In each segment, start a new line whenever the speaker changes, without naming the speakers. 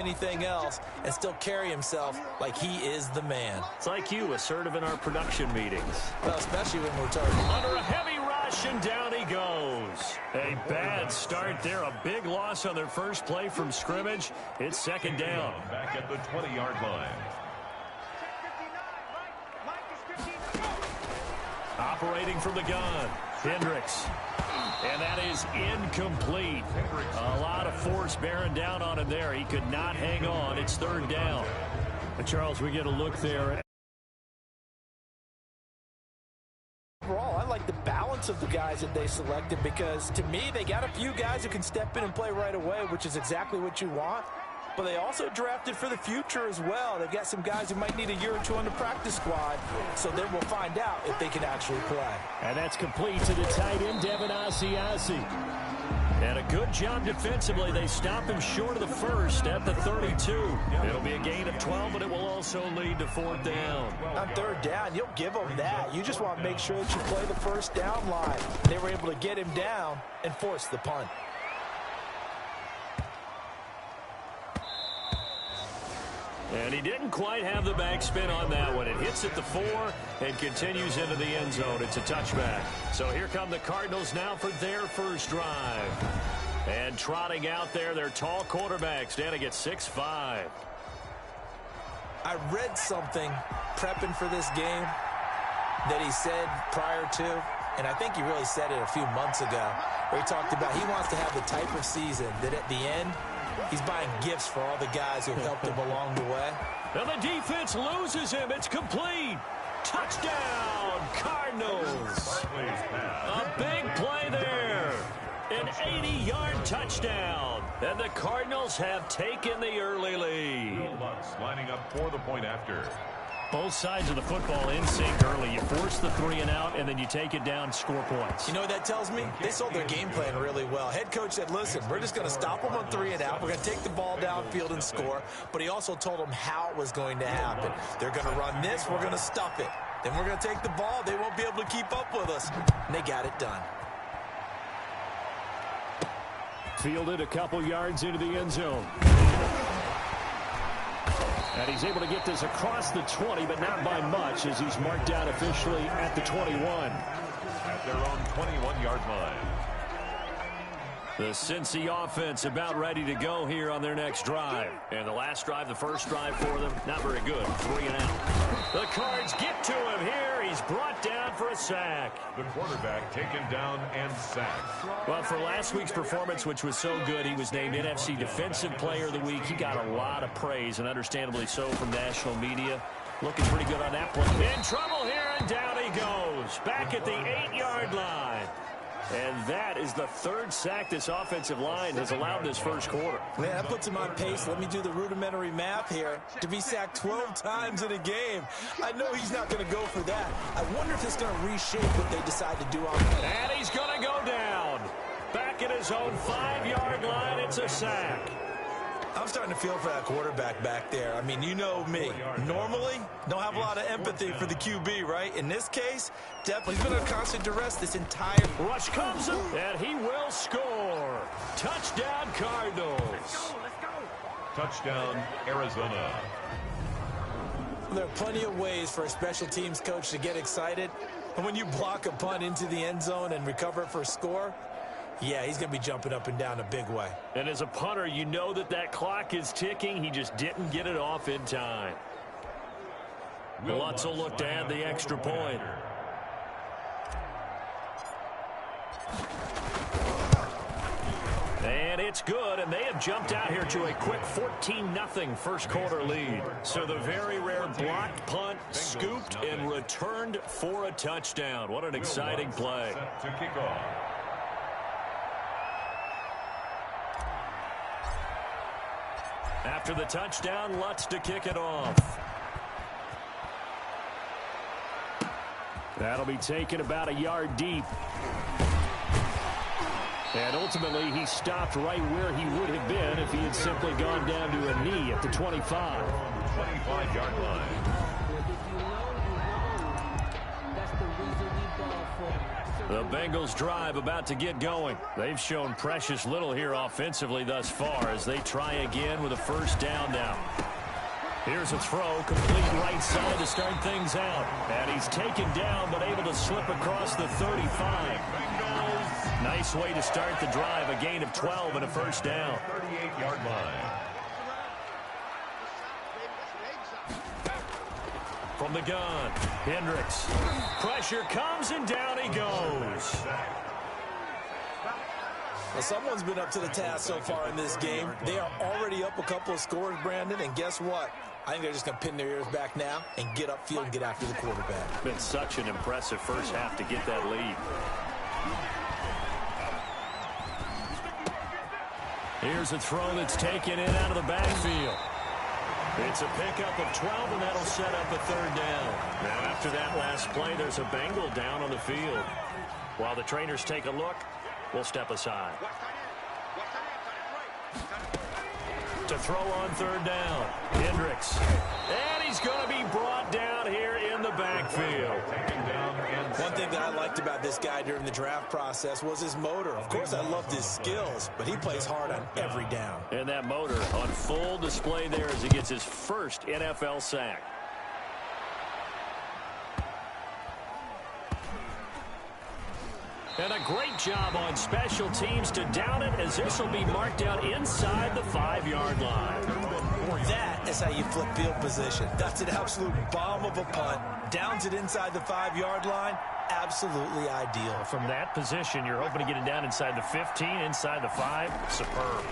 anything else and still carry himself like he is the man.
It's like you, assertive in our production meetings.
Well, especially when we're talking.
Under a heavy rush, and down he goes. A bad start there. A big loss on their first play from scrimmage. It's second down.
Back at the 20-yard line.
Operating from the gun, Hendricks. And that is incomplete. A lot of force bearing down on him there. He could not hang on. It's third down. But Charles, we get a look there.
Overall, I like the balance of the guys that they selected because, to me, they got a few guys who can step in and play right away, which is exactly what you want. But they also drafted for the future as well. They've got some guys who might need a year or two on the practice squad, so then we'll find out if they can actually play.
And that's complete to the tight end, Devin Asiasi. And a good job defensively. They stop him short of the first at the 32. It'll be a gain of 12, but it will also lead to fourth down.
On third down, you'll give them that. You just want to make sure that you play the first down line. They were able to get him down and force the punt.
And he didn't quite have the backspin on that one. It hits at the 4 and continues into the end zone. It's a touchback. So here come the Cardinals now for their first drive. And trotting out there, their tall quarterback standing at 6'5".
I read something prepping for this game that he said prior to, and I think he really said it a few months ago, where he talked about he wants to have the type of season that at the end, he's buying gifts for all the guys who helped him along the way.
And the defense loses him. It's complete. Touchdown, Cardinals. A big play there. An 80-yard touchdown. And the Cardinals have taken the early lead.
Lining up for the point after.
Both sides of the football in sync early. You force the 3 and out, and then you take it down, score points.
You know what that tells me? They sold their game plan really well. Head coach said, listen, we're just going to stop them on 3 and out. We're going to take the ball downfield and score. But he also told them how it was going to happen. They're going to run this. We're going to stuff it. Then we're going to take the ball. They won't be able to keep up with us. And they got it done.
Fielded a couple yards into the end zone. And he's able to get this across the 20, but not by much, as he's marked down officially at the 21.
At their own 21-yard line.
The Cincy offense about ready to go here on their next drive. And the last drive, the first drive for them, not very good. 3 and out. The Cards get to him here. He's brought down for a sack.
The quarterback taken down and sacked.
Well, for last week's performance, which was so good, he was named NFC Defensive Player of the Week. He got a lot of praise, and understandably so, from national media. Looking pretty good on that play. In trouble here, and down he goes. Back at the 8-yard line. And that is the 3rd sack this offensive line has allowed this first quarter.
Man, that puts him on pace. Let me do the rudimentary math here. To be sacked 12 times in a game. I know he's not going to go for that. I wonder if it's going to reshape what they decide to do on that.
And he's going to go down. Back at his own 5-yard line, it's a sack.
I'm starting to feel for that quarterback back there. I mean, you know me. Normally, don't have a lot of empathy for the QB, right? In this case, definitely he's been under constant duress this entire...
Rush comes him, and he will score. Touchdown, Cardinals.
Let's go. Touchdown, Arizona.
There are plenty of ways for a special teams coach to get excited. And when you block a punt into the end zone and recover it for a score... yeah, he's going to be jumping up and down a big way.
And as a punter, you know that clock is ticking. He just didn't get it off in time. Lutz will look to add the extra point. And it's good, and they have jumped out here to a quick 14-0 first quarter lead. So the very rare blocked punt, scooped, and returned for a touchdown. What an exciting play.
Set to kick off.
After the touchdown, Lutz to kick it off. That'll be taken about a yard deep. And ultimately, he stopped right where he would have been if he had simply gone down to a knee at the 25.
25-yard line.
That's the reason we ball for.
The Bengals drive about to get going. They've shown precious little here offensively thus far as they try again with a first down now. Here's a throw, complete right side to start things out. And he's taken down but able to slip across the 35. Nice way to start the drive, a gain of 12 and a first down.
38-yard line.
From the gun, Hendricks. Pressure comes and down he goes.
Well, someone's been up to the task so far in this game. They are already up a couple of scores, Brandon, and guess what? I think they're just going to pin their ears back now and get upfield and get after the quarterback.
Been such an impressive first half to get that lead. Here's a throw that's taken in out of the backfield. It's a pickup of 12, and that'll set up a third down. Now, after that last play, there's a Bengal down on the field. While the trainers take a look, we'll step aside. To throw on third down, Hendricks. And he's going to be brought down here in the backfield.
One thing that I liked about this guy during the draft process was his motor. Of course, I loved his skills, but he plays hard on every down.
And that motor on full display there as he gets his first NFL sack. And a great job on special teams to down it, as this will be marked out inside the 5-yard line.
That is how you flip field position. That's an absolute bomb of a punt. Downs it inside the 5-yard line. Absolutely ideal.
From that position, you're hoping to get it down inside the 15, inside the 5. Superb.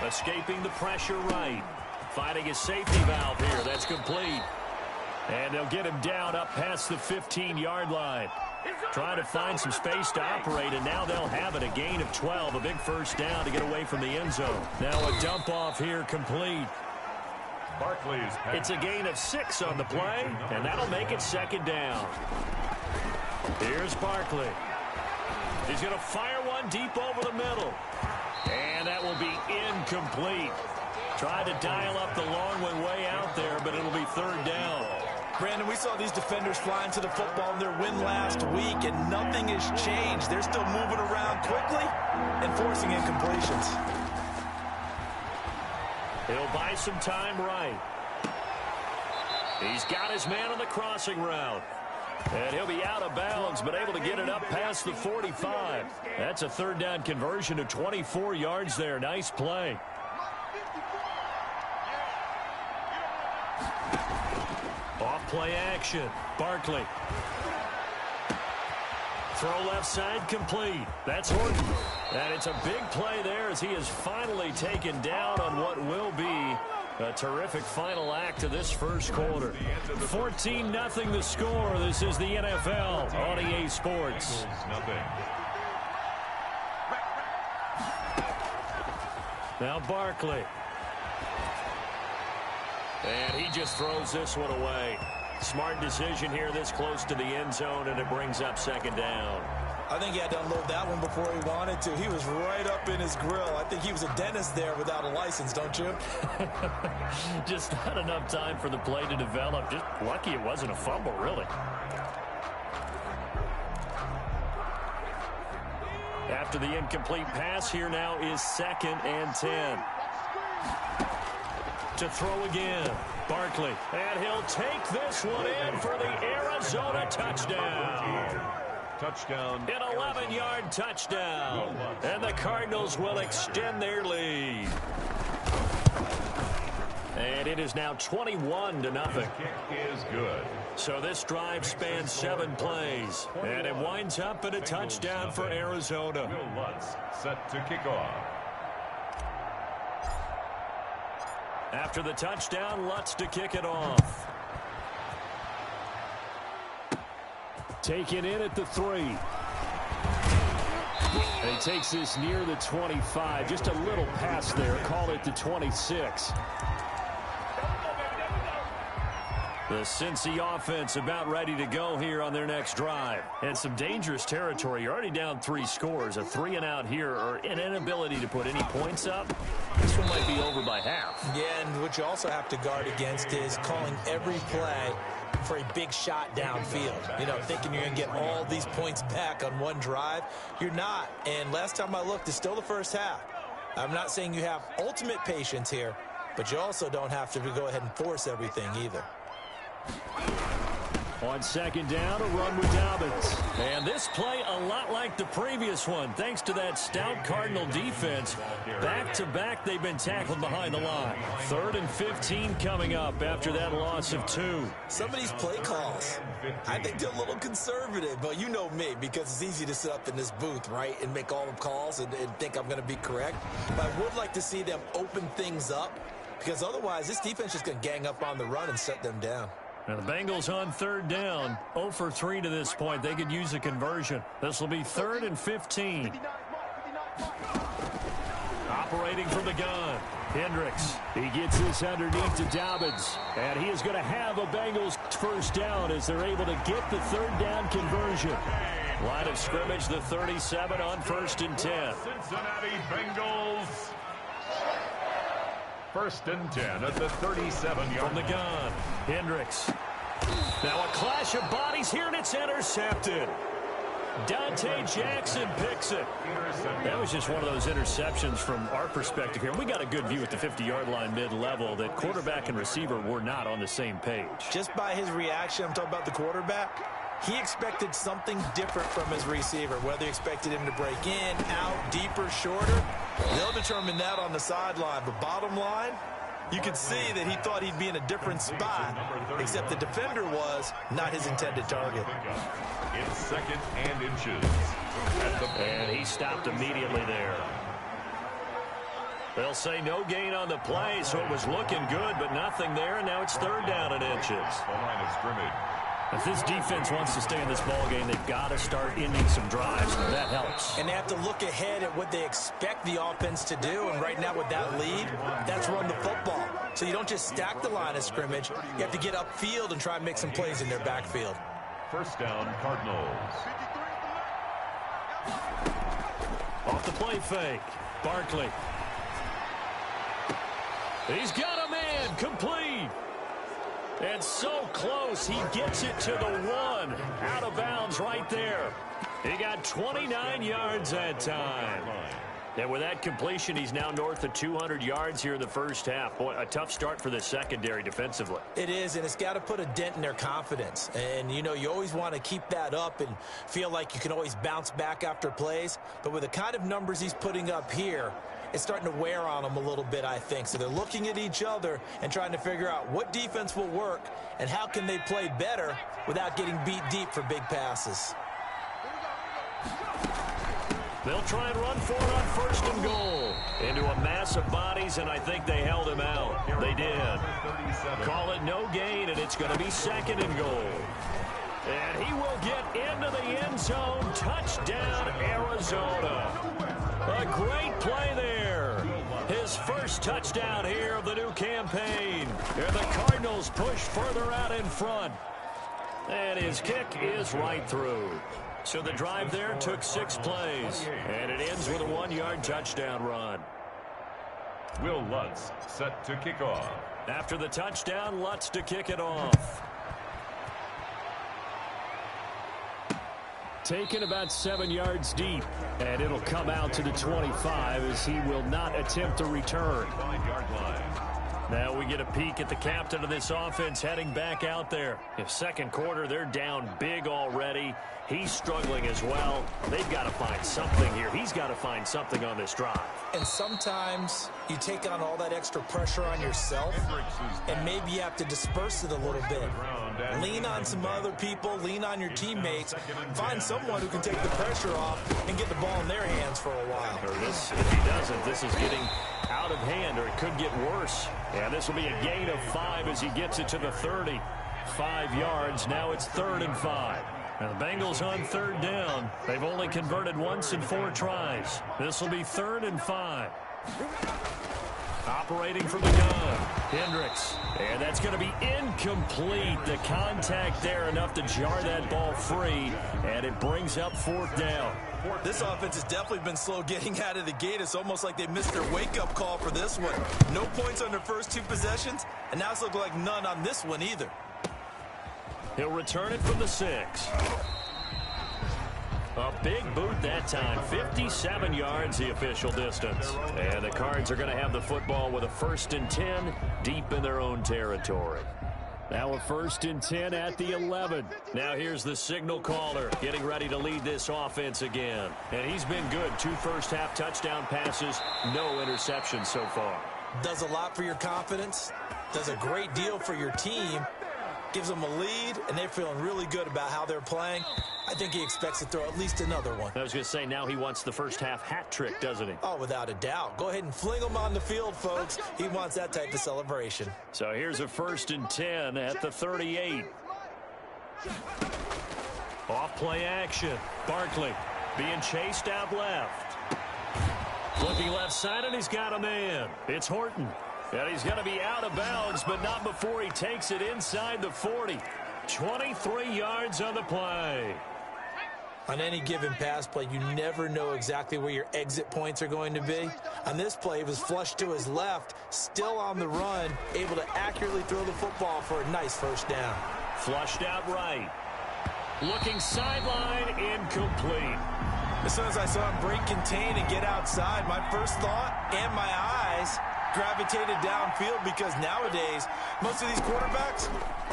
Escaping the pressure right. Finding his safety valve here. That's complete. And they'll get him down up past the 15-yard line. Trying to find some space to operate, and now they'll have it. A gain of 12, a big first down to get away from the end zone. Now a dump off here complete.
Barkley's pass.
It's a gain of 6 on the play, and that'll make it second down. Here's Barkley. He's going to fire one deep over the middle. And that will be incomplete. Tried to dial up the long one way out there, but it'll be third down.
Brandon, we saw these defenders flying to the football in their win last week, and nothing has changed. They're still moving around quickly and forcing incompletions.
He'll buy some time right. He's got his man on the crossing route. And he'll be out of bounds, but able to get it up past the 45. That's a third down conversion of 24 yards there. Nice play. Off play action. Barkley. Throw left side complete. That's Horton. And it's a big play there as he is finally taken down on what will be a terrific final act of this first quarter. 14-0 the score. This is the NFL on EA Sports. Now Barkley. And he just throws this one away. Smart decision here this close to the end zone, and it brings up second down.
I think he had to unload that one before he wanted to. He was right up in his grill. I think he was a dentist there without a license, don't you?
Just not enough time for the play to develop. Just lucky it wasn't a fumble, really. After the incomplete pass, here now is 2nd and 10. To throw again, Barkley. And he'll take this one in for the Arizona touchdown.
Touchdown.
An 11-yard touchdown. And the Cardinals will extend their lead. And it is now 21-0.
The kick is good.
So this drive spans 7 plays. And it winds up in a touchdown for Arizona.
Will Lutz set to kick off.
After the touchdown, Lutz to kick it off. Taken in at the 3. And he takes this near the 25. Just a little pass there. Call it the 26. The Cincy offense about ready to go here on their next drive. And some dangerous territory. You're already down 3 scores. A 3-and-out here, or an inability to put any points up. This one might be over by half.
Yeah, and what you also have to guard against is calling every play for a big shot downfield. You know, thinking you're going to get all these points back on one drive. You're not. And last time I looked, it's still the first half. I'm not saying you have ultimate patience here, but you also don't have to go ahead and force everything either.
On second down, a run with Dobbins. And this play a lot like the previous one. Thanks to that stout Cardinal defense. Back-to-back, they've been tackled behind the line. 3rd and 15 coming up after that loss of 2.
Some of these play calls, I think they're a little conservative. But you know me, because it's easy to sit up in this booth, right, and make all the calls and think I'm going to be correct. But I would like to see them open things up, because otherwise this defense is going to gang up on the run and shut them down.
Now the Bengals on 3rd down, 0 for 3 to this point. They could use a conversion. This will be 3rd and 15. Operating from the gun, Hendricks. He gets this underneath to Dobbins. And he is going to have a Bengals first down as they're able to get the 3rd down conversion. Line of scrimmage, the 37 on 1st and 10.
Cincinnati Bengals. 1st and 10 at the 37-yard
From the gun, Hendricks. Now a clash of bodies here, and it's intercepted. Dante Jackson picks it. That was just one of those interceptions from our perspective here. We got a good view at the 50-yard line mid-level that quarterback and receiver were not on the same page.
Just by his reaction, I'm talking about the quarterback, he expected something different from his receiver, whether he expected him to break in, out, deeper, shorter. They'll determine that on the sideline. But bottom line, you could see that he thought he'd be in a different spot, except the defender was not his intended target.
It's 2nd and inches.
And he stopped immediately there. They'll say no gain on the play, so it was looking good, but nothing there, and now it's 3rd down and inches.
The line of scrimmage.
If this defense wants to stay in this ballgame, they've got to start ending some drives, and that helps.
And they have to look ahead at what they expect the offense to do, and right now with that lead, that's run the football. So you don't just stack the line of scrimmage. You have to get upfield and try and make some plays in their backfield.
1st down, Cardinals.
Off the play fake, Barkley. He's got a man, complete. And so close, he gets it to the 1. Out of bounds right there. He got 29 yards that time. And with that completion, he's now north of 200 yards here in the first half. Boy, a tough start for the secondary defensively.
It is, and it's got to put a dent in their confidence. And, you know, you always want to keep that up and feel like you can always bounce back after plays. But with the kind of numbers he's putting up here, it's starting to wear on them a little bit, I think. So they're looking at each other and trying to figure out what defense will work and how can they play better without getting beat deep for big passes.
They'll try and run for it on 1st and goal. Into a mass of bodies, and I think they held him out. They did. Call it no gain, and it's going to be 2nd and goal. And he will get into the end zone. Touchdown, Arizona. A great play there. His first touchdown here of the new campaign. And the Cardinals push further out in front. And his kick is right through. So the drive there took 6 plays. And it ends with a 1-yard touchdown run.
Will Lutz set to kick off.
After the touchdown, Lutz to kick it off. Taken about 7 yards deep. And it'll come out to the 25 as he will not attempt to return.
5-yard line.
Now we get a peek at the captain of this offense heading back out there. If second quarter, they're down big already. He's struggling as well. They've got to find something here. He's got to find something on this drive.
And sometimes you take on all that extra pressure on yourself, and maybe you have to disperse it a little bit. Lean on some other people, lean on your teammates, find someone who can take the pressure off and get the ball in their hands for a while.
If he doesn't, this is getting out of hand, or it could get worse. And this will be a gain of 5 as he gets it to the 30. 5 yards. Now it's 3rd and 5. Now the Bengals on 3rd down. They've only converted once in 4 tries. This will be 3rd and 5. Operating from the gun, Hendricks. And that's going to be incomplete. The contact there enough to jar that ball free. And it brings up 4th down.
This offense has definitely been slow getting out of the gate. It's almost like they missed their wake-up call for this one. No points on their first 2 possessions, and now it's looking like none on this one either.
He'll return it from the 6. A big boot that time. 57 yards the official distance. And the Cards are going to have the football with a 1st and 10 deep in their own territory. Now a 1st and 10 at the 11. Now here's the signal caller getting ready to lead this offense again. And he's been good. 2 first-half touchdown passes, no interceptions so far.
Does a lot for your confidence. Does a great deal for your team. Gives them a lead, and they're feeling really good about how they're playing. I think he expects to throw at least another one.
I was going to say, now he wants the first-half hat trick, doesn't he?
Oh, without a doubt. Go ahead and fling him on the field, folks. He wants that type of celebration.
So here's a 1st and 10 at the 38. Off play action. Barkley being chased out left. Looking left side, and he's got a man. It's Horton. And he's going to be out of bounds, but not before he takes it inside the 40. 23 yards on the play.
On any given pass play, you never know exactly where your exit points are going to be. On this play, it was flushed to his left, still on the run, able to accurately throw the football for a nice 1st down.
Flushed out right. Looking sideline, incomplete.
As soon as I saw him break contain and get outside, my first thought and my eyes gravitated downfield, because nowadays, most of these quarterbacks,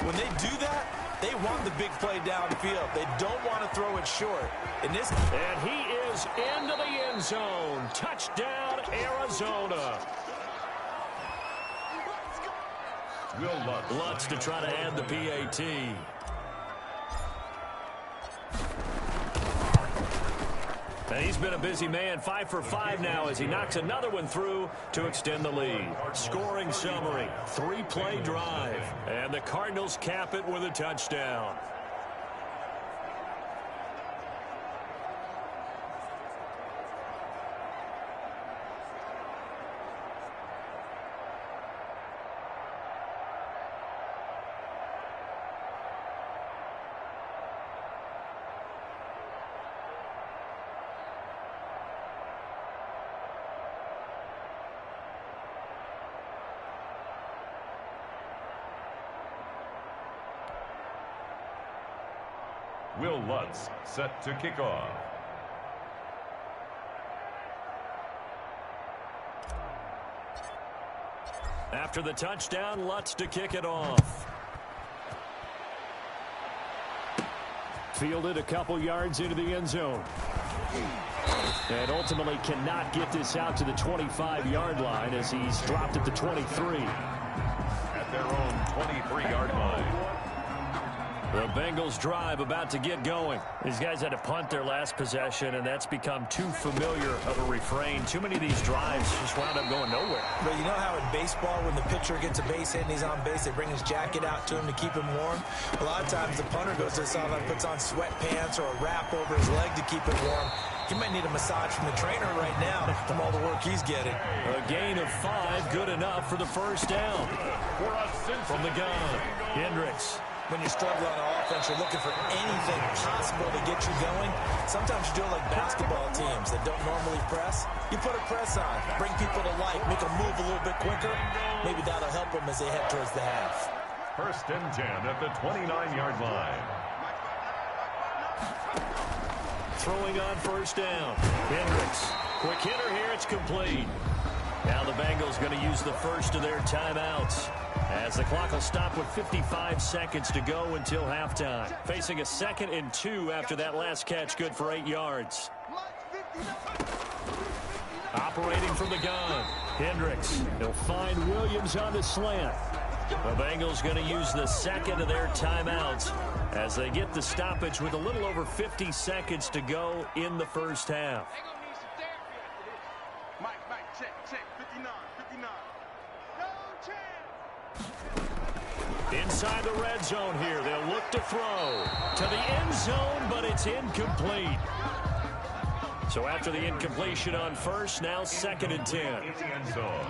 when they do that, they want the big play downfield. They don't want to throw it short. And
he is into the end zone. Touchdown, Arizona. Lutz to try to add the PAT. And he's been a busy man. 5 for 5 now as he knocks another one through to extend the lead. Scoring summary, 3-play drive. And the Cardinals cap it with a touchdown.
Will Lutz set to kick off.
After the touchdown, Lutz to kick it off. Fielded a couple yards into the end zone. And ultimately cannot get this out to the 25-yard line as he's dropped at the 23.
At their own 23-yard line.
The Bengals drive about to get going. These guys had to punt their last possession, and that's become too familiar of a refrain. Too many of these drives just wound up going nowhere.
But you know how in baseball, when the pitcher gets a base hit and he's on base, they bring his jacket out to him to keep him warm? A lot of times the punter goes to the sideline, puts on sweatpants or a wrap over his leg to keep it warm. He might need a massage from the trainer right now from all the work he's getting.
A gain of 5, good enough for the 1st down. From the gun, Hendricks.
When you're struggling on offense, you're looking for anything possible to get you going. Sometimes you do it like basketball teams that don't normally press. You put a press on, bring people to life, make them move a little bit quicker. Maybe that'll help them as they head towards the half.
1st and 10 at the 29-yard line.
Throwing on 1st down. Hendricks. Quick hitter here. It's complete. Now the Bengals going to use the first of their timeouts, as the clock will stop with 55 seconds to go until halftime. Facing a 2nd and 2 after that last catch, good for 8 yards. Operating from the gun, Hendricks. He'll find Williams on the slant. The Bengals going to use the 2nd of their timeouts as they get the stoppage with a little over 50 seconds to go in the 1st half. Inside the red zone here, they'll look to throw to the end zone, but it's incomplete. So after the incompletion on 1st, now 2nd and 10.
In the end zone.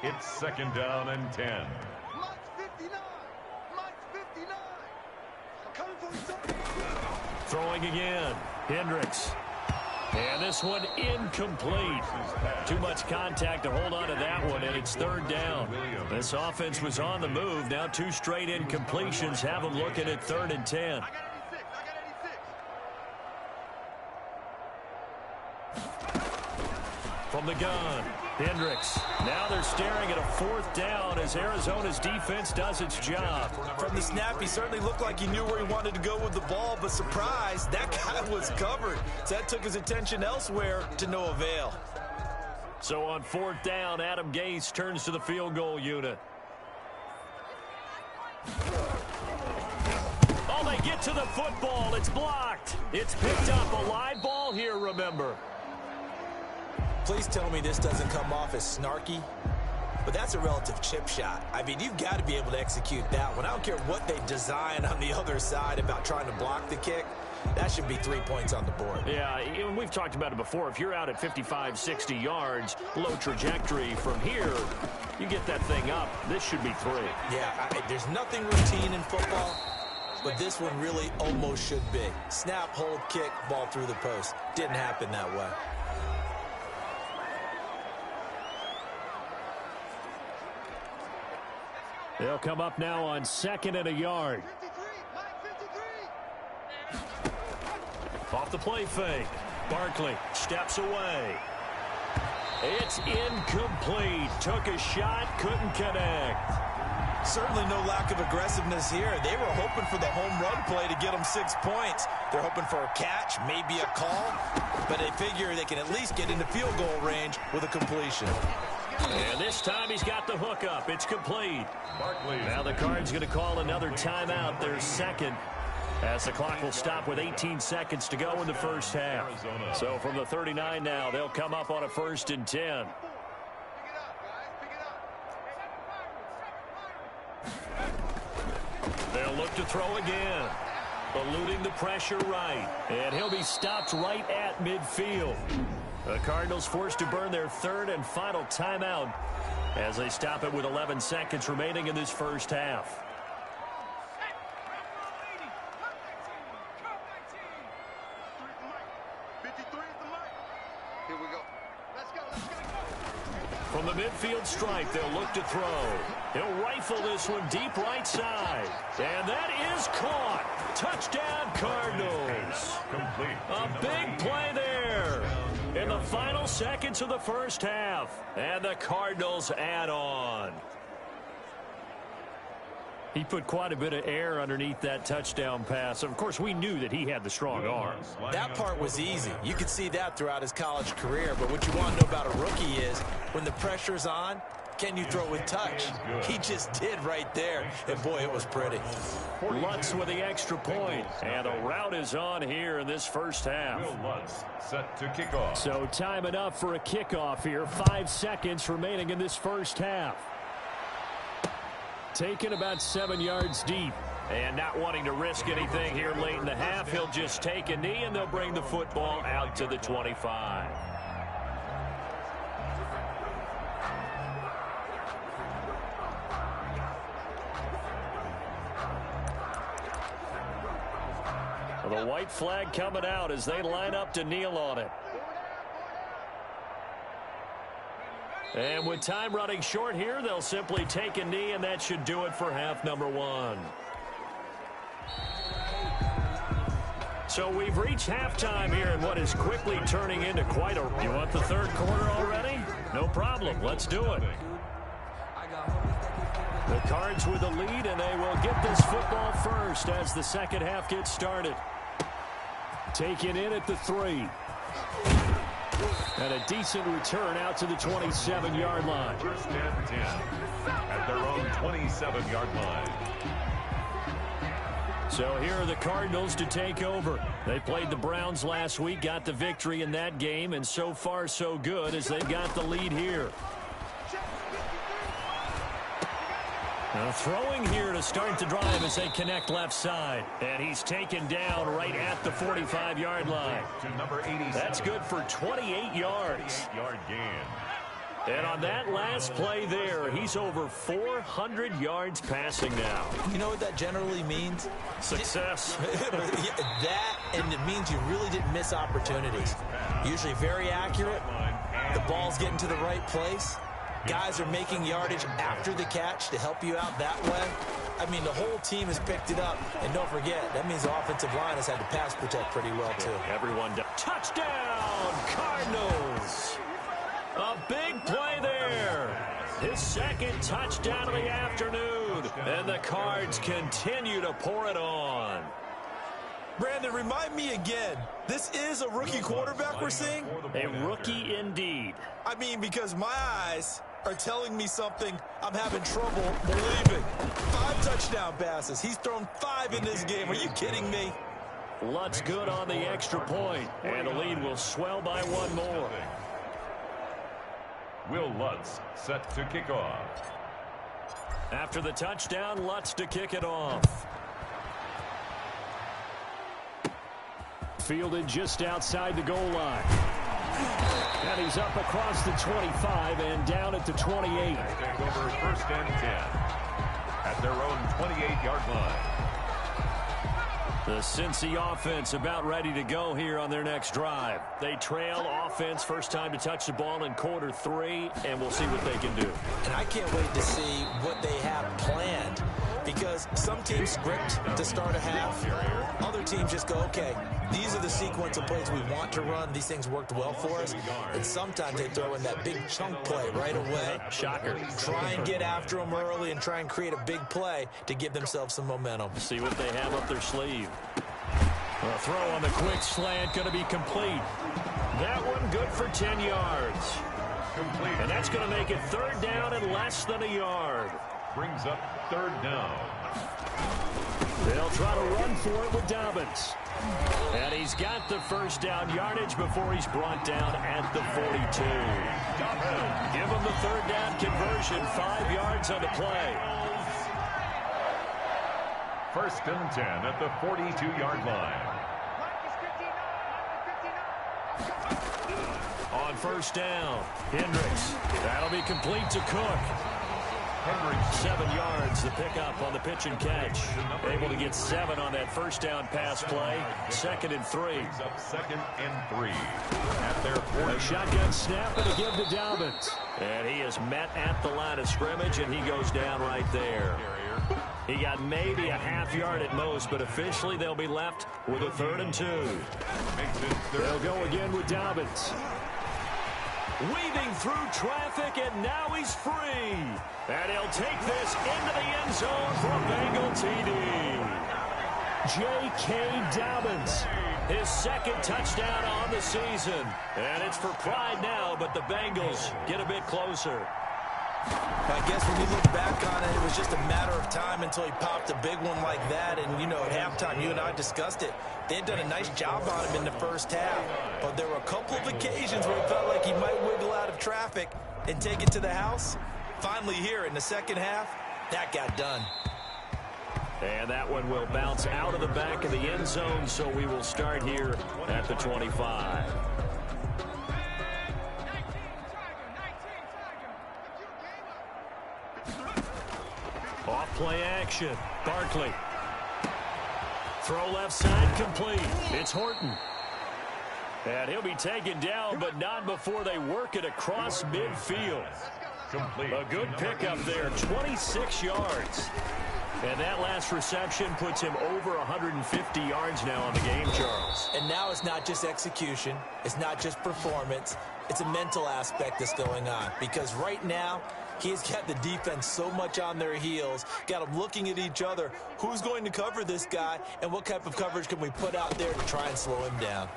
It's 2nd down and 10.
Throwing again, Hendricks. And this one incomplete. Too much contact to hold on to that one, and he It's third down. This offense was on the move. Now 2 straight incompletions have them looking at 3rd and 10. From the gun, Hendricks. Now they're staring at a 4th down as Arizona's defense does its job.
From the snap, he certainly looked like he knew where he wanted to go with the ball, but surprise, that guy was covered. So that took his attention elsewhere to no avail.
So on 4th down, Adam Gase turns to the field goal unit. Oh, they get to the football. It's blocked. It's picked up. A live ball here, remember.
Please tell me this doesn't come off as snarky, but that's a relative chip shot. I mean, you've got to be able to execute that one. I don't care what they design on the other side about trying to block the kick. That should be 3 points on the board.
Yeah, and we've talked about it before. If you're out at 55, 60 yards, low trajectory from here, you get that thing up. This should be 3.
Yeah, there's nothing routine in football, but this one really almost should be. Snap, hold, kick, ball through the post. Didn't happen that way.
They'll come up now on 2nd and a yard. Off the play fake. Barkley steps away. It's incomplete. Took a shot, couldn't connect.
Certainly no lack of aggressiveness here. They were hoping for the home run play to get them 6 points. They're hoping for a catch, maybe a call, but they figure they can at least get into field goal range with a completion.
And this time he's got the hook up. It's complete. Now the Cards going to call another timeout, their 2nd, as the clock will stop with 18 seconds to go in the first half. So from the 39 now, they'll come up on a 1st and 10. They'll look to throw again. Eluding the pressure right. And he'll be stopped right at midfield. The Cardinals forced to burn their 3rd and final timeout as they stop it with 11 seconds remaining in this first half. From the midfield stripe, they'll look to throw. He'll rifle this one deep right side. And that is caught. Touchdown, Cardinals. A big play there in the final seconds of the first half. And the Cardinals add on. He put quite a bit of air underneath that touchdown pass. Of course, we knew that he had the strong arm.
That part was easy. You could see that throughout his college career. But what you want to know about a rookie is when the pressure's on, can you throw with touch? He just did right there. And, boy, it was pretty.
Lutz with the extra point. And the route is on here in this first half.
Lutz set to kick off.
So time enough for a kickoff here. 5 seconds remaining in this first half. Taken about 7 yards deep. And not wanting to risk anything here late in the half, he'll just take a knee and they'll bring the football out to the 25. The white flag coming out as they line up to kneel on it. And with time running short here, they'll simply take a knee, and that should do it for half number 1. So we've reached halftime here in what is quickly turning into quite a... You want the third quarter already? No problem. Let's do it. The Cards with the lead, and they will get this football first as the second half gets started. Taken in at the 3. And a decent return out to the 27-yard line.
First and 10 at their own 27-yard line.
So here are the Cardinals to take over. They played the Browns last week, got the victory in that game, and so far so good as they've got the lead here. Now throwing here to start the drive as they connect left side. And he's taken down right at the 45-yard line.
To number 87.
That's good for 28 yards.
28-yard gain.
And on that last play there, he's over 400 yards passing now.
You know what that generally means?
Success.
That, and it means you really didn't miss opportunities. Usually very accurate. The ball's getting to the right place. guys are making yardage after the catch to help you out that way, I mean, the whole team has picked it up. And don't forget, that means the offensive line has had to pass protect pretty well, too.
Everyone down. Touchdown, Cardinals. A big play there. His second touchdown of the afternoon. And the Cards continue to pour it on.
Brandon, remind me again, this is a rookie quarterback we're seeing?
A rookie indeed.
I mean, because my eyes are telling me something I'm having trouble believing. 5 touchdown passes. He's thrown 5 in this game. Are you kidding me?
Lutz good on the extra point, and the lead will swell by 1 more.
Will Lutz set to kick off.
After the touchdown, Lutz to kick it off. Fielded just outside the goal line. And he's up across the 25 and down at the 28.
Take over 1st and 10 at their own 28-yard line.
The Cincy offense about ready to go here on their next drive. They trail offense, first time to touch the ball in quarter 3, and we'll see what they can do.
And I can't wait to see what they have planned, because some teams script to start a half. Other teams just go, okay, these are the sequence of plays we want to run. These things worked well for us. And sometimes they throw in that big chunk play right away.
Shocker.
Try and get after them early and try and create a big play to give themselves some momentum.
See what they have up their sleeve. A throw on the quick slant going to be complete. That one good for 10 yards.
Complete.
And that's going to make it 3rd down and less than a yard.
Brings up 3rd down.
They'll try to run for it with Dobbins. And he's got the first down yardage before he's brought down at the 42. Give him the 3rd down conversion, 5 yards on the play.
1st and 10 at the 42-yard line.
On 1st down, Hendricks. That'll be complete to Cook.
Hendricks.
7 yards, the pickup on the pitch and catch. Able to get 7 on that first down pass play. 2nd and 3.
Brings up 2nd and 3 at their 40.
A shotgun snap and a give to Dobbins. And he is met at the line of scrimmage, and he goes down right there. He got maybe a half yard at most, but officially they'll be left with a 3rd and 2. They'll go again with Dobbins. Weaving through traffic, and now he's free. And he'll take this into the end zone for a Bengal TD. J.K. Dobbins, his 2nd touchdown on the season. And it's for pride now, but the Bengals get a bit closer.
I guess when you look back on it, it was just a matter of time until he popped a big one like that. And, you know, at halftime, you and I discussed it. They had done a nice job on him in the first half. But there were a couple of occasions where it felt like he might wiggle out of traffic and take it to the house. Finally here in the second half, that got done.
And that one will bounce out of the back of the end zone, so we will start here at the 25. Off play action. Barkley. Throw left side complete. It's Horton. And he'll be taken down, but not before they work it across midfield.
Complete.
A good pickup there, 26 yards. And that last reception puts him over 150 yards now on the game, Charles.
And now it's not just execution. It's not just performance. It's a mental aspect that's going on. Because right now, he's got the defense so much on their heels, got them looking at each other. Who's going to cover this guy, and what type of coverage can we put out there to try and slow him down?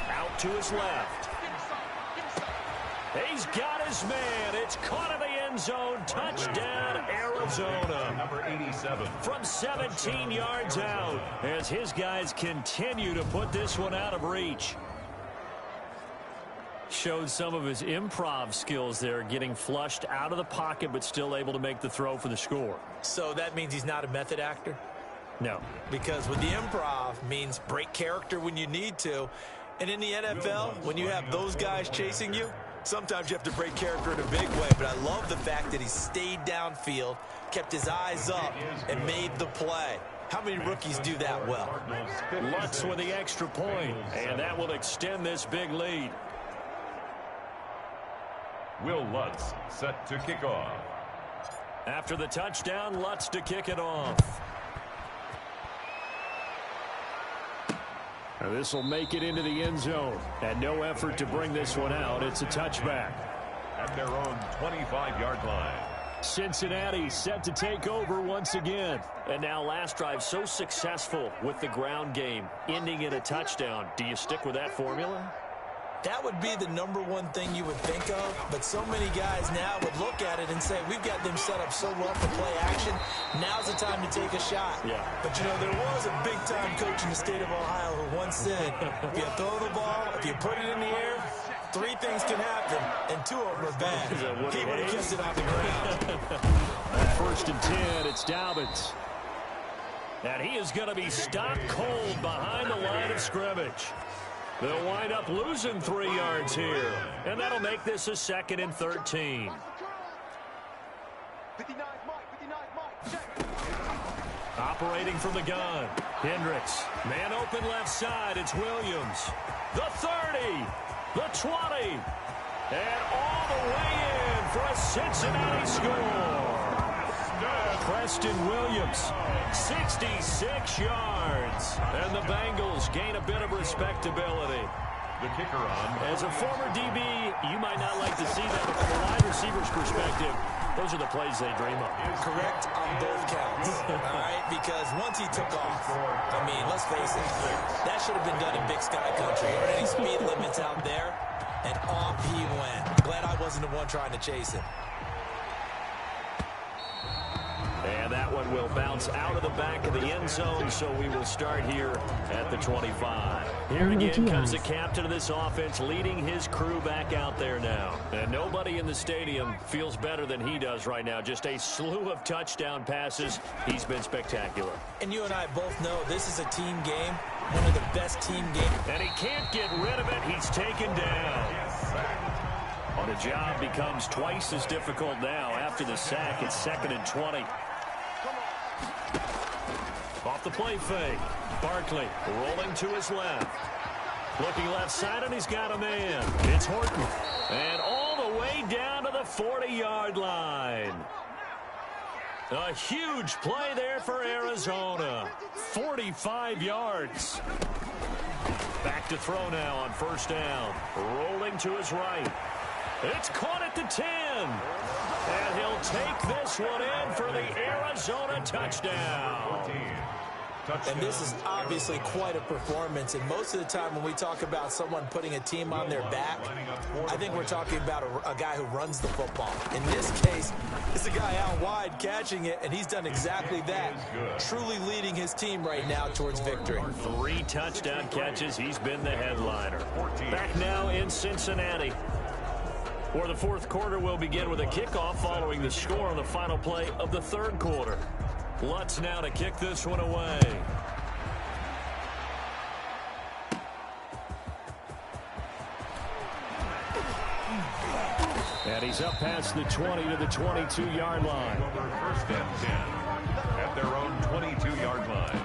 Out to his left. He's got his man. It's caught in the end zone. Touchdown, Arizona.
Number 87.
From 17 yards out, as his guys continue to put this one out of reach. Showed some of his improv skills there, getting flushed out of the pocket, but still able to make the throw for the score.
So that means he's not a method actor?
No.
Because with the improv means break character when you need to. And in the NFL, when you have those guys chasing you, sometimes you have to break character in a big way. But I love the fact that he stayed downfield, kept his eyes up, and made the play. How many rookies do that well?
Lutz with the extra point, and that will extend this big lead.
Will Lutz set to kick off.
After the touchdown, Lutz to kick it off. This will make it into the end zone. And no effort to bring this one out. It's a touchback.
At their own 25-yard line.
Cincinnati set to take over once again. And now last drive so successful with the ground game, ending in a touchdown. Do you stick with that formula?
That would be the number one thing you would think of, but so many guys now would look at it and say, we've got them set up so well for play action, now's the time to take a shot.
Yeah.
But, you know, there was a big-time coach in the state of Ohio who once said, if you throw the ball, if you put it in the air, 3 things can happen, and 2 of them are bad. He would have kept it on the ground.
First and 10, it's Dobbins. And he is going to be stopped cold behind the line of scrimmage. They'll wind up losing 3 yards here. And that'll make this a 2nd and 13. Operating from the gun. Hendricks. Man open left side. It's Williams. The 30. The 20. And all the way in for a Cincinnati score. Preston Williams, 66 yards. And the Bengals gain a bit of respectability.
The kicker on.
As a former DB, you might not like to see that, but from a wide receiver's perspective, those are the plays they dream of.
Correct on both counts, all right? Because once he took off, I mean, let's face it, that should have been done in Big Sky Country. Or any speed limits out there, and off he went. Glad I wasn't the one trying to chase him.
And that one will bounce out of the back of the end zone, so we will start here at the 25. Here again comes the captain of this offense, leading his crew back out there now. And nobody in the stadium feels better than he does right now. Just a slew of touchdown passes. He's been spectacular.
And you and I both know this is a team game, one of the best team games.
And he can't get rid of it. He's taken down. And the job becomes twice as difficult now. After the sack, it's 2nd and 20. Off the play fake. Barkley rolling to his left. Looking left side, and he's got a man. It's Horton. And all the way down to the 40-yard line. A huge play there for Arizona. 45 yards. Back to throw now on first down. Rolling to his right. It's caught at the 10. And he'll take this one in for the Arizona touchdown.
And this is obviously quite a performance. And most of the time when we talk about someone putting a team on their back, I think we're talking about a guy who runs the football. In this case, it's a guy out wide catching it, and he's done exactly that. Truly leading his team right now towards victory.
3 touchdown catches. He's been the headliner. Back now in Cincinnati, where the fourth quarter will begin with a kickoff following the score on the final play of the third quarter. Lutz now to kick this one away. And he's up past the 20 to the 22-yard line.
First and 10 at their own 22-yard line.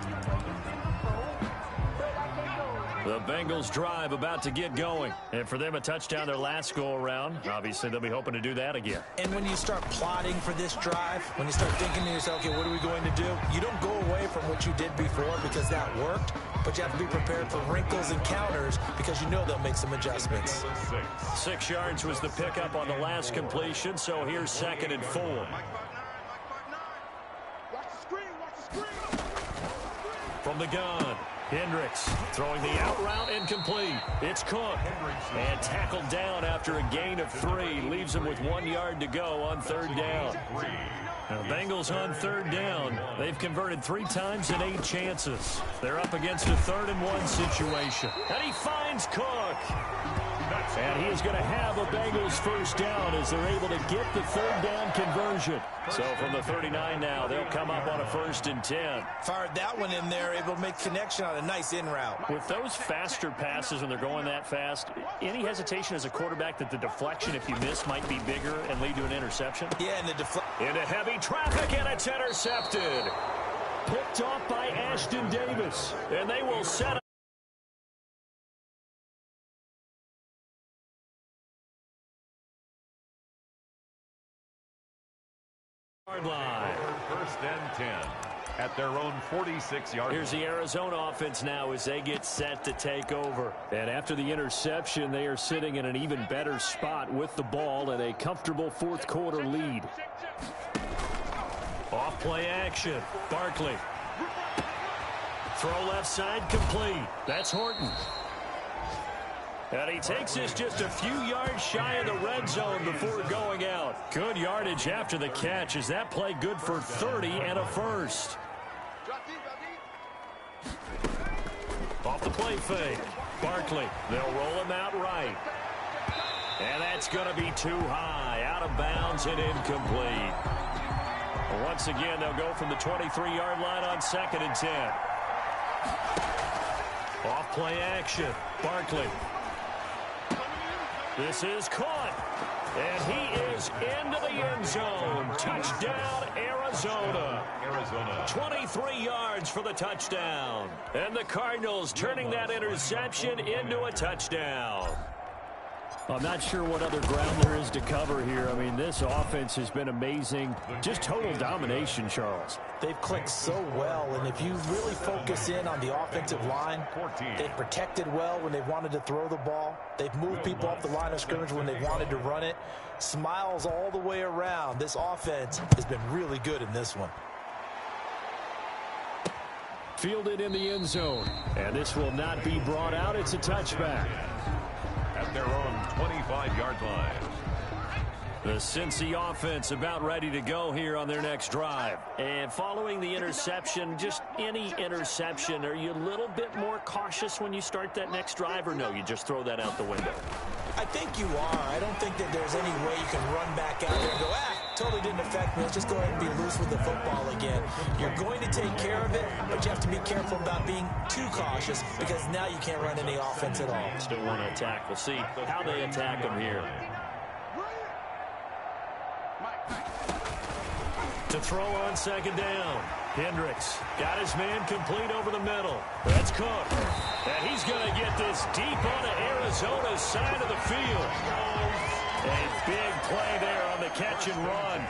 The Bengals drive about to get going. And for them, a touchdown their last go-around. Obviously, they'll be hoping to do that again.
And when you start plotting for this drive, when you start thinking to yourself, okay, what are we going to do? You don't go away from what you did before because that worked, but you have to be prepared for wrinkles and counters because you know they'll make some adjustments.
6 yards was the pickup on the last completion, so here's 2nd and 4. From the gun, Hendricks throwing the out route incomplete. It's Cook. And tackled down after a gain of 3. Leaves him with 1 yard to go on third down. Now, Bengals on third down. They've converted 3 times in 8 chances. They're up against a 3rd and 1 situation. And he finds Cook. And he is going to have a Bengals first down as they're able to get the third down conversion. So from the 39 now, they'll come up on a 1st and 10.
Fired that one in there, able to make connection on a nice in route.
With those faster passes when they're going that fast, any hesitation as a quarterback that the deflection, if you miss, might be bigger and lead to an interception?
Yeah, and the
into heavy traffic, and it's intercepted. Picked off by Ashton Davis. And they will set up. line.
First and 10 at their own 46-yard.
Here's the Arizona offense now as they get set to take over. And after the interception, they are sitting in an even better spot with the ball and a comfortable fourth quarter lead. Off play action. Barkley. Throw left side complete. That's Horton. And he takes this just a few yards shy of the red zone before going out. Good yardage after the catch. Is that play good for 30 and a first? Off the play fake. Barkley. They'll roll him out right. And that's going to be too high. Out of bounds and incomplete. Once again, they'll go from the 23-yard line on 2nd and 10. Off play action. Barkley. This is caught. And he is into the end zone. Touchdown, Arizona. 23 yards for the touchdown. And the Cardinals turning that interception into a touchdown. I'm not sure what other ground there is to cover here. I mean, this offense has been amazing. Just total domination, Charles.
They've clicked so well, and if you really focus in on the offensive line, they've protected well when they've wanted to throw the ball. They've moved people off the line of scrimmage when they've wanted to run it. Smiles all the way around. This offense has been really good in this one.
Fielded in the end zone, and this will not be brought out. It's a touchback.
At their own 25-yard line.
The Cincy offense about ready to go here on their next drive. And following the interception, just any interception, are you a little bit more cautious when you start that next drive, or no, you just throw that out the window?
I think you are. I don't think that there's any way you can run back out there and go, totally didn't affect me. Let's just go ahead and be loose with the football again. You're going to take care of it, but you have to be careful about being too cautious because now you can't run any offense at all.
Still want to attack. We'll see how they attack them here. To throw on 2nd down. Hendricks got his man complete over the middle. That's Cook. And he's going to get this deep onto Arizona's side of the field. A big play there on the catch and run.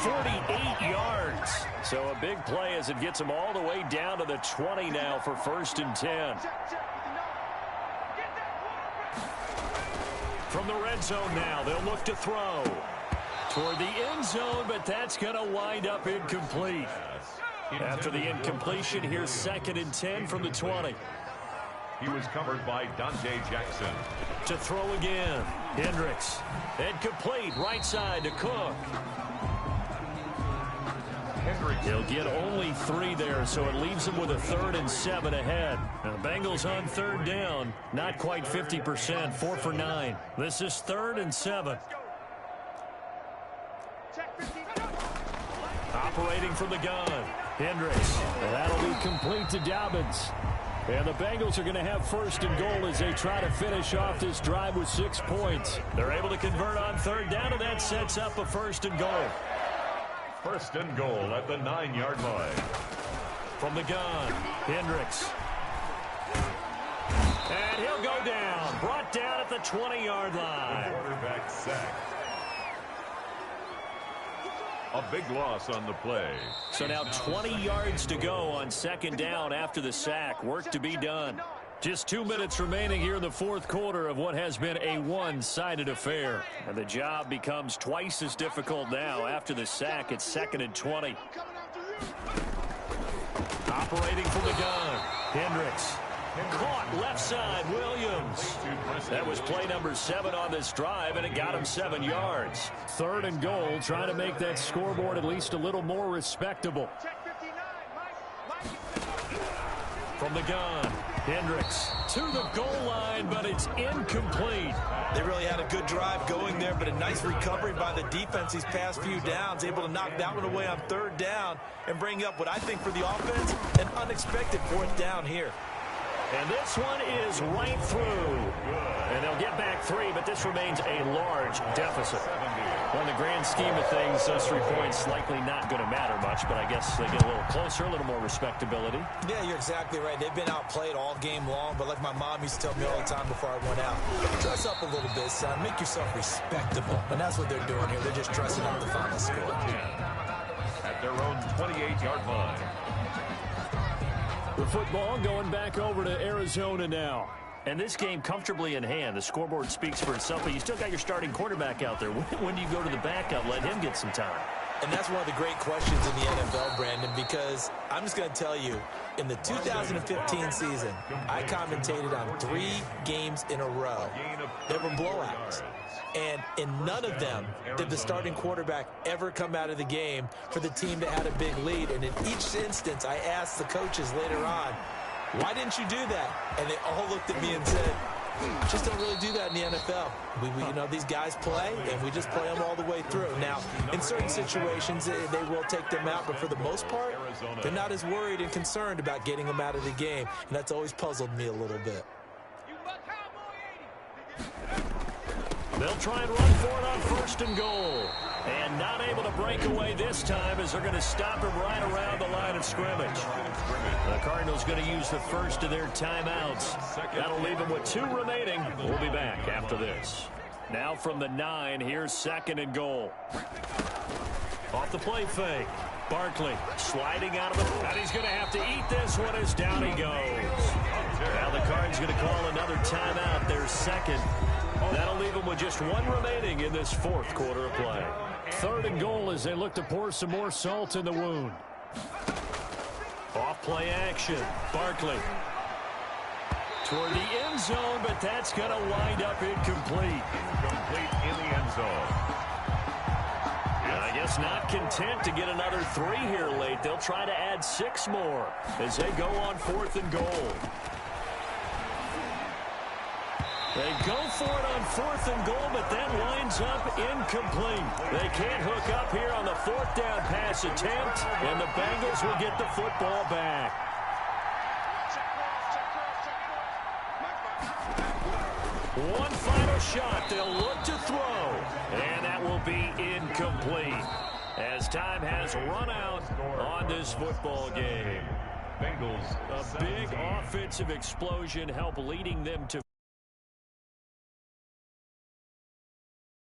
48 yards. So a big play as it gets him all the way down to the 20 now for 1st and 10. From the red zone now, they'll look to throw. Toward the end zone, but that's going to wind up incomplete. After the incompletion, here's 2nd and 10 from the 20.
He was covered by Dante Jackson.
To throw again. Hendricks. And complete. Right side to Cook. He'll get only 3 there, so it leaves him with a 3rd and 7 ahead. Now, Bengals on 3rd down. Not quite 50%. 4 for 9. This is 3rd and 7. Operating from the gun. Hendricks. And that'll be complete to Dobbins. And the Bengals are going to have 1st and goal as they try to finish off this drive with 6 points. They're able to convert on 3rd down, and that sets up a 1st and goal.
1st and goal at the 9-yard line.
From the gun, Hendricks. And he'll go down. Brought down at the 20-yard line.
Quarterback sack. A big loss on the play.
So now 20 yards to go on 2nd down after the sack. Work to be done. Just 2 minutes remaining here in the 4th quarter of what has been a one-sided affair. And the job becomes twice as difficult now after the sack. It's 2nd and 20. Operating from the gun. Hendricks. Caught left side, Williams. That was play number 7 on this drive, and it got him 7 yards. 3rd and goal, trying to make that scoreboard at least a little more respectable. From the gun, Hendricks to the goal line, but it's incomplete.
They really had a good drive going there, but a nice recovery by the defense these past few downs, able to knock that one away on 3rd down and bring up what I think for the offense, an unexpected 4th down here.
And this one is right through. And they'll get back 3, but this remains a large deficit. Well, in the grand scheme of things, those 3 points likely not going to matter much, but I guess they get a little closer, a little more respectability.
Yeah, you're exactly right. They've been outplayed all game long, but like my mom used to tell me all the time before I went out, dress up a little bit, son. Make yourself respectable. And that's what they're doing here. They're just dressing up the final score.
28-yard line.
The football going back over to Arizona now. And this game comfortably in hand. The scoreboard speaks for itself, but you still got your starting quarterback out there. When do you go to the backup? Let him get some time.
And that's one of the great questions in the NFL, Brandon, because I'm just going to tell you, in the 2015 season, I commentated on 3 games in a row. They were blowouts. And in none of them did the starting quarterback ever come out of the game for the team that had a big lead. And in each instance, I asked the coaches later on, why didn't you do that? And they all looked at me and said, just don't really do that in the NFL. You know, these guys play, and we just play them all the way through. Now, in certain situations, they will take them out, but for the most part, they're not as worried and concerned about getting them out of the game, and that's always puzzled me a little bit.
They'll try and run for it on 1st and goal. And not able to break away this time as they're going to stop him right around the line of scrimmage. The Cardinals going to use the first of their timeouts. That'll leave them with 2 remaining. We'll be back after this. Now from the 9, here's 2nd and goal. Off the play fake. Barkley sliding out of it. And he's going to have to eat this one as down he goes. Now the Cards going to call another timeout. Their 2nd. That'll leave them with just 1 remaining in this 4th quarter of play. 3rd and goal as they look to pour some more salt in the wound. Off play action. Barkley toward the end zone, but that's going to wind up incomplete.
Complete in the end zone.
And I guess not content to get another 3 here late. They'll try to add 6 more as they go on 4th and goal. They go for it on 4th and goal, but that winds up incomplete. They can't hook up here on the 4th down pass attempt, and the Bengals will get the football back. One final shot. They'll look to throw, and that will be incomplete as time has run out on this football game.
Bengals.
A big offensive explosion help leading them to